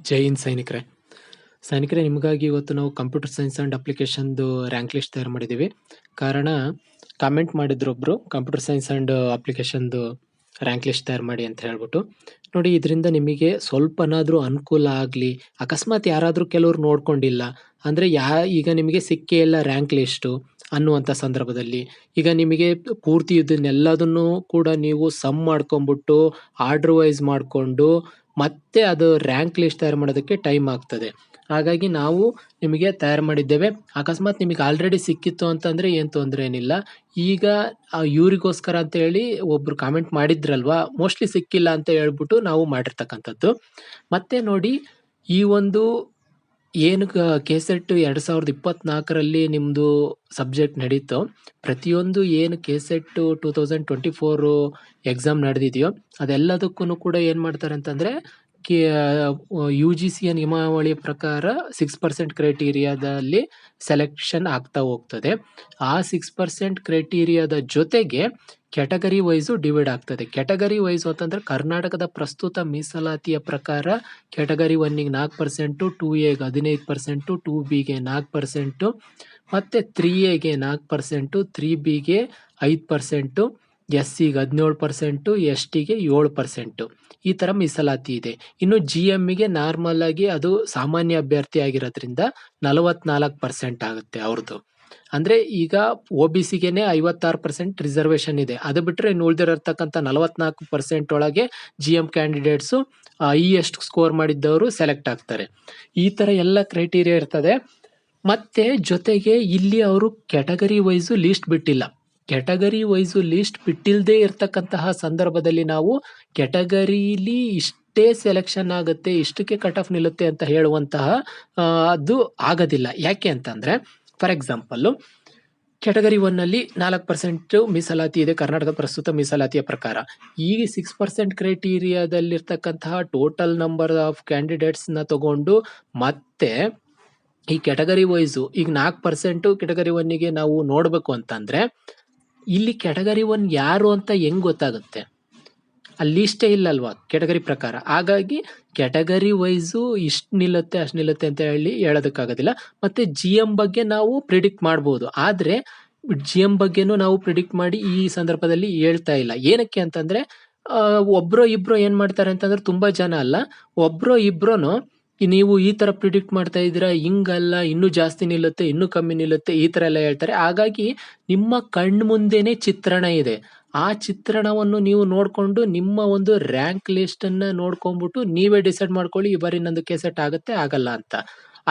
ಜೈ ಹಿಂದ್ ಸೈನಿಕರೇ. ನಿಮಗಾಗಿ ಇವತ್ತು ನಾವು ಕಂಪ್ಯೂಟರ್ ಸೈನ್ಸ್ ಅಂಡ್ ಅಪ್ಲಿಕೇಶನ್ದು ರ್ಯಾಂಕ್ ಲಿಸ್ಟ್ ತಯಾರು ಮಾಡಿದ್ದೀವಿ. ಕಾರಣ ಕಾಮೆಂಟ್ ಮಾಡಿದ್ರು ಒಬ್ರು, ಕಂಪ್ಯೂಟರ್ ಸೈನ್ಸ್ ಅಂಡ್ ಅಪ್ಲಿಕೇಶನ್ದು ರ್ಯಾಂಕ್ ಲಿಸ್ಟ್ ತಯಾರು ಮಾಡಿ ಅಂತ ಹೇಳ್ಬಿಟ್ಟು. ನೋಡಿ, ಇದರಿಂದ ನಿಮಗೆ ಸ್ವಲ್ಪನಾದ್ರೂ ಅನುಕೂಲ ಆಗಲಿ. ಅಕಸ್ಮಾತ್ ಯಾರಾದರೂ ಕೆಲವ್ರು ನೋಡ್ಕೊಂಡಿಲ್ಲ ಅಂದರೆ ಈಗ ನಿಮಗೆ ಸಿಕ್ಕೇ ಇಲ್ಲ ರ್ಯಾಂಕ್ ಲಿಸ್ಟು ಅನ್ನುವಂಥ ಸಂದರ್ಭದಲ್ಲಿ, ಈಗ ನಿಮಗೆ ಪೂರ್ತಿ ಇದನ್ನೆಲ್ಲದನ್ನು ಕೂಡ ನೀವು ಸಮ್ ಮಾಡ್ಕೊಂಬಿಟ್ಟು ಆರ್ಡರ್ ವೈಸ್ ಮಾಡಿಕೊಂಡು ಮತ್ತೆ ಅದು ರ್ಯಾಂಕ್ ಲಿಸ್ಟ್ ತಯಾರು ಮಾಡೋದಕ್ಕೆ ಟೈಮ್ ಆಗ್ತದೆ. ಹಾಗಾಗಿ ನಾವು ನಿಮಗೆ ತಯಾರು ಮಾಡಿದ್ದೇವೆ. ಅಕಸ್ಮಾತ್ ನಿಮಗೆ ಆಲ್ರೆಡಿ ಸಿಕ್ಕಿತ್ತು ಅಂತಂದರೆ ಏನು ತೊಂದರೆ ಏನಿಲ್ಲ. ಈಗ ಇವ್ರಿಗೋಸ್ಕರ ಅಂತ ಹೇಳಿ ಒಬ್ರು ಕಾಮೆಂಟ್ ಮಾಡಿದ್ರಲ್ವಾ, ಮೋಸ್ಟ್ಲಿ ಸಿಕ್ಕಿಲ್ಲ ಅಂತ ಹೇಳ್ಬಿಟ್ಟು ನಾವು ಮಾಡಿರ್ತಕ್ಕಂಥದ್ದು. ಮತ್ತೆ ನೋಡಿ, ಈ ಒಂದು ಏನು ಕೆಸೆಟ್ 2024ರಲ್ಲಿ ನಿಮ್ಮದು ಸಬ್ಜೆಕ್ಟ್ ನಡೀತೋ, ಪ್ರತಿಯೊಂದು ಏನು ಕೆಸೆಟ್ 2024 ಎಕ್ಸಾಮ್ ನಡೆದಿದೆಯೋ ಅದೆಲ್ಲದಕ್ಕೂ ಕೂಡ ಏನು ಮಾಡ್ತಾರೆ ಅಂತಂದರೆ, UGCಯ ನಿಯಮಾವಳಿ ಪ್ರಕಾರ 6% ಕ್ರೈಟೀರಿಯಾದಲ್ಲಿ ಸೆಲೆಕ್ಷನ್ ಆಗ್ತಾ ಹೋಗ್ತದೆ. ಆ 6% ಕ್ರೈಟೀರಿಯಾದ ಜೊತೆಗೆ ಕ್ಯಾಟಗರಿ ವೈಸು ಡಿವೈಡ್ ಆಗ್ತದೆ. ಕ್ಯಾಟಗರಿ ವೈಸು ಅಂತಂದರೆ ಕರ್ನಾಟಕದ ಪ್ರಸ್ತುತ ಮೀಸಲಾತಿಯ ಪ್ರಕಾರ ಕ್ಯಾಟಗರಿ 1ಗೆ 4%, 2Aಗೆ 15%, 2Bಗೆ 4%, ಮತ್ತು 3Aಗೆ 4%, 3Bಗೆ 5%, SCಗೆ 17%, STಗೆ 7%. ಈ ಥರ ಮೀಸಲಾತಿ ಇದೆ. ಇನ್ನು GMಗೆ ನಾರ್ಮಲ್ ಆಗಿ ಅದು ಸಾಮಾನ್ಯ ಅಭ್ಯರ್ಥಿ ಆಗಿರೋದ್ರಿಂದ 44% ಆಗುತ್ತೆ ಅವ್ರದ್ದು. ಅಂದರೆ ಈಗ OBCಗೆನೆ 56% ರಿಸರ್ವೇಷನ್ ಇದೆ. ಅದು ಬಿಟ್ಟರೆ ಇನ್ನು ಉಳಿದಿರತಕ್ಕಂಥ 44% ಒಳಗೆ GM ಕ್ಯಾಂಡಿಡೇಟ್ಸು ಹೈಯೆಸ್ಟ್ ಸ್ಕೋರ್ ಮಾಡಿದ್ದವರು ಸೆಲೆಕ್ಟ್ ಆಗ್ತಾರೆ. ಈ ಥರ ಎಲ್ಲ ಕ್ರೈಟೀರಿಯಾ ಇರ್ತದೆ. ಮತ್ತು ಜೊತೆಗೆ ಇಲ್ಲಿ ಅವರು ಕ್ಯಾಟಗರಿ ವೈಸು ಲೀಸ್ಟ್ ಬಿಟ್ಟಿಲ್ಲ. ಕ್ಯಾಟಗರಿ ವೈಸು ಲೀಸ್ಟ್ ಬಿಟ್ಟಿಲ್ಲದೆ ಇರ್ತಕ್ಕಂತಹ ಸಂದರ್ಭದಲ್ಲಿ ನಾವು ಕ್ಯಾಟಗರಿಲಿ ಇಷ್ಟೇ ಸೆಲೆಕ್ಷನ್ ಆಗುತ್ತೆ, ಇಷ್ಟಕ್ಕೆ ಕಟ್ ಆಫ್ ನಿಲ್ಲುತ್ತೆ ಅಂತ ಹೇಳುವಂತಹ ಅದು ಆಗೋದಿಲ್ಲ. ಯಾಕೆ ಅಂತಂದರೆ, ಫಾರ್ ಎಕ್ಸಾಂಪಲ್ಲು ಕ್ಯಾಟಗರಿ 1ನಲ್ಲಿ 4% ಮೀಸಲಾತಿ ಇದೆ ಕರ್ನಾಟಕದ ಪ್ರಸ್ತುತ ಮೀಸಲಾತಿಯ ಪ್ರಕಾರ. ಈಗ 6% ಕ್ರೈಟೀರಿಯಾದಲ್ಲಿರ್ತಕ್ಕಂತಹ ಟೋಟಲ್ ನಂಬರ್ ಆಫ್ ಕ್ಯಾಂಡಿಡೇಟ್ಸ್ನ ತಗೊಂಡು ಮತ್ತೆ ಈ ಕ್ಯಾಟಗರಿ ವೈಸು ಈಗ 4% ಕ್ಯಾಟಗರಿ 1ಗೆ ನಾವು ನೋಡಬೇಕು ಅಂತಂದರೆ, ಇಲ್ಲಿ ಕ್ಯಾಟಗರಿ 1 ಯಾರು ಅಂತ ಹೆಂಗೆ ಗೊತ್ತಾಗುತ್ತೆ? ಅಲ್ಲಿ ಇಷ್ಟೇ ಇಲ್ಲಲ್ವಾ ಕ್ಯಾಟಗರಿ ಪ್ರಕಾರ. ಹಾಗಾಗಿ ಕ್ಯಾಟಗರಿ ವೈಸು ಇಷ್ಟು ನಿಲ್ಲುತ್ತೆ ಅಷ್ಟು ನಿಲ್ಲುತ್ತೆ ಅಂತ ಹೇಳೋದಕ್ಕಾಗೋದಿಲ್ಲ. ಮತ್ತು GM ಬಗ್ಗೆ ನಾವು ಪ್ರಿಡಿಕ್ಟ್ ಮಾಡ್ಬೋದು, ಆದರೆ GM ಬಗ್ಗೆನೂ ನಾವು ಪ್ರಿಡಿಕ್ಟ್ ಮಾಡಿ ಈ ಸಂದರ್ಭದಲ್ಲಿ ಹೇಳ್ತಾ ಇಲ್ಲ. ಏನಕ್ಕೆ ಅಂತಂದರೆ, ಒಬ್ಬರೋ ಇಬ್ಬರೋ ಏನು ಮಾಡ್ತಾರೆ ಅಂತಂದ್ರೆ, ತುಂಬ ಜನ ಅಲ್ಲ, ಒಬ್ಬರೋ ಇಬ್ಬರೂ ನೀವು ಈ ಥರ ಪ್ರಿಡಿಕ್ಟ್ ಮಾಡ್ತಾ ಇದ್ದೀರಾ, ಹಿಂಗಲ್ಲ, ಇನ್ನೂ ಜಾಸ್ತಿ ನಿಲ್ಲುತ್ತೆ, ಇನ್ನೂ ಕಮ್ಮಿ ನಿಲ್ಲುತ್ತೆ, ಈ ಥರ ಎಲ್ಲ ಹೇಳ್ತಾರೆ. ಹಾಗಾಗಿ ನಿಮ್ಮ ಕಣ್ಣು ಮುಂದೆನೇ ಚಿತ್ರಣ ಇದೆ. ಆ ಚಿತ್ರಣವನ್ನು ನೀವು ನೋಡಿಕೊಂಡು ನಿಮ್ಮ ಒಂದು ರ್ಯಾಂಕ್ ಲಿಸ್ಟನ್ನು ನೋಡ್ಕೊಂಡ್ಬಿಟ್ಟು ನೀವೇ ಡಿಸೈಡ್ ಮಾಡ್ಕೊಳ್ಳಿ, ಈ ಬಾರಿ ನಂದು ಕೆಸೆಟ್ ಆಗುತ್ತೆ ಆಗಲ್ಲ ಅಂತ.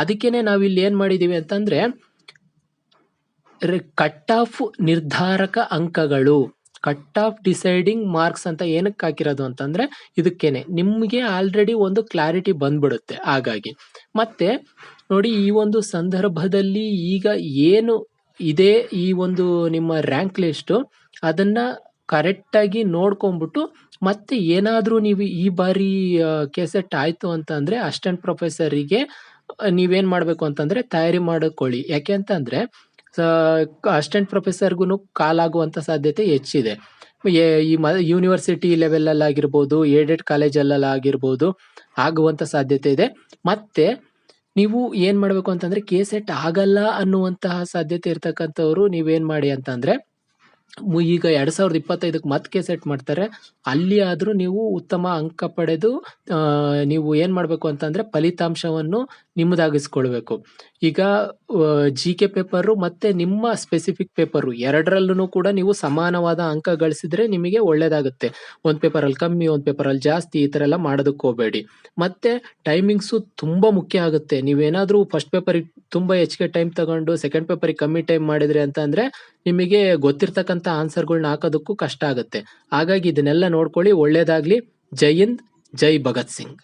ಅದಕ್ಕೇನೆ ನಾವಿಲ್ಲಿ ಏನು ಮಾಡಿದ್ದೀವಿ ಅಂತಂದರೆ, ಕಟ್ ಆಫ್ ನಿರ್ಧಾರಕ ಅಂಕಗಳು, ಕಟ್ ಆಫ್ ಡಿಸೈಡಿಂಗ್ ಮಾರ್ಕ್ಸ್ ಅಂತ ಏನಕ್ಕೆ ಹಾಕಿರೋದು ಅಂತಂದರೆ, ಇದಕ್ಕೇನೆ ನಿಮಗೆ ಆಲ್ರೆಡಿ ಒಂದು ಕ್ಲಾರಿಟಿ ಬಂದ್ಬಿಡುತ್ತೆ. ಹಾಗಾಗಿ ಮತ್ತೆ ನೋಡಿ, ಈ ಒಂದು ಸಂದರ್ಭದಲ್ಲಿ ಈಗ ಏನು ಇದೆ ಈ ಒಂದು ನಿಮ್ಮ ರ್ಯಾಂಕ್ ಲಿಸ್ಟು, ಅದನ್ನು ಕರೆಕ್ಟಾಗಿ ನೋಡ್ಕೊಂಬಿಟ್ಟು ಮತ್ತೆ ಏನಾದರೂ ನೀವು ಈ ಬಾರಿ ಕೆಸೆಟ್ ಆಯಿತು ಅಂತಂದರೆ ಅಸಿಸ್ಟೆಂಟ್ ಪ್ರೊಫೆಸರಿಗೆ ನೀವೇನು ಮಾಡಬೇಕು ಅಂತಂದರೆ ತಯಾರಿ ಮಾಡಿಕೊಳ್ಳಿ. ಯಾಕೆ ಅಂತಂದರೆ, ಅಸಿಸ್ಟೆಂಟ್ ಪ್ರೊಫೆಸರ್ಗೂ ಕಾಲಾಗುವಂಥ ಸಾಧ್ಯತೆ ಹೆಚ್ಚಿದೆ. ಈ ಯೂನಿವರ್ಸಿಟಿ ಲೆವೆಲಲ್ಲಾಗಿರ್ಬೋದು, ಏಡೆಡ್ ಕಾಲೇಜಲ್ಲಾಗಿರ್ಬೋದು ಆಗುವಂಥ ಸಾಧ್ಯತೆ ಇದೆ. ಮತ್ತು ನೀವು ಏನು ಮಾಡಬೇಕು ಅಂತಂದರೆ, ಕೆಸೆಟ್ ಆಗಲ್ಲ ಅನ್ನುವಂತಹ ಸಾಧ್ಯತೆ ಇರ್ತಕ್ಕಂಥವ್ರು ನೀವೇನು ಮಾಡಿ ಅಂತಂದರೆ, ಈಗ 2025ಕ್ಕೆ ಮತ್ತೆ ಕೆಸೆಟ್ ಮಾಡ್ತಾರೆ, ಅಲ್ಲಿ ಆದರೂ ನೀವು ಉತ್ತಮ ಅಂಕ ಪಡೆದು ನೀವು ಏನು ಮಾಡಬೇಕು ಅಂತಂದರೆ ಫಲಿತಾಂಶವನ್ನು ನಿಮ್ಮದಾಗಿಸ್ಕೊಳ್ಬೇಕು. ಈಗ GK ಪೇಪರು ಮತ್ತು ನಿಮ್ಮ ಸ್ಪೆಸಿಫಿಕ್ ಪೇಪರು ಎರಡರಲ್ಲೂ ಕೂಡ ನೀವು ಸಮಾನವಾದ ಅಂಕ ಗಳಿಸಿದರೆ ನಿಮಗೆ ಒಳ್ಳೆಯದಾಗುತ್ತೆ. ಒಂದು ಪೇಪರಲ್ಲಿ ಕಮ್ಮಿ, ಒಂದು ಪೇಪರಲ್ಲಿ ಜಾಸ್ತಿ, ಈ ಥರ ಎಲ್ಲ ಮಾಡೋದಕ್ಕೆ ಹೋಗಬೇಡಿ. ಮತ್ತು ಟೈಮಿಂಗ್ಸು ತುಂಬ ಮುಖ್ಯ ಆಗುತ್ತೆ. ನೀವೇನಾದರೂ ಫಸ್ಟ್ ಪೇಪರಿಗೆ ತುಂಬ ಹೆಚ್ಚಿಗೆ ಟೈಮ್ ತಗೊಂಡು ಸೆಕೆಂಡ್ ಪೇಪರಿಗೆ ಕಮ್ಮಿ ಟೈಮ್ ಮಾಡಿದ್ರಿ ಅಂತಂದರೆ ನಿಮಗೆ ಗೊತ್ತಿರ್ತಕ್ಕಂಥ ಆನ್ಸರ್ಗಳ್ನ ಹಾಕೋದಕ್ಕೂ ಕಷ್ಟ ಆಗುತ್ತೆ. ಹಾಗಾಗಿ ಇದನ್ನೆಲ್ಲ ನೋಡ್ಕೊಳ್ಳಿ. ಒಳ್ಳೆಯದಾಗಲಿ. ಜೈ ಹಿಂದ್, ಜೈ ಭಗತ್ ಸಿಂಗ್.